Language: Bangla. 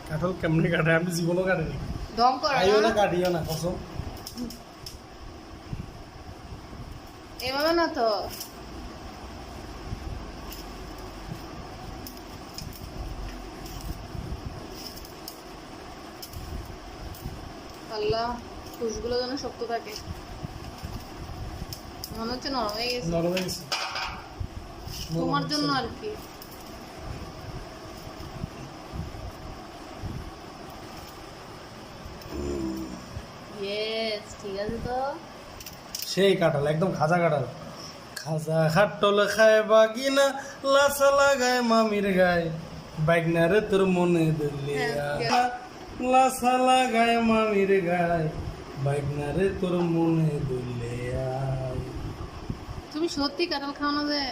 কাঁঠাল কেমনে কাটে আমি জীবনও কাটিনি। দম করো খাইও না না কাটিও না কসম। এভাবে না তো। আল্লাহ, কুশগুলো যেন শক্ত থাকে। মনে হচ্ছে নরম হয়ে গেছে। নরম হয়ে গেছে। তোমার জন্য আর কি। ইয়েস, ঠিক আছে তো। সেই কাঁঠাল একদম খাজা কাঁঠাল। খাজা খাটল খায় বাগিনা লাসা লাগায় মামির গায়ে বাইগনা রে তোর মনে দলিয়া লাসা লাগায় মামির গায়ে বাইগনা রে তোর মনে দলিয়া। তুমি সত্যি কাঁঠাল খাও না যে?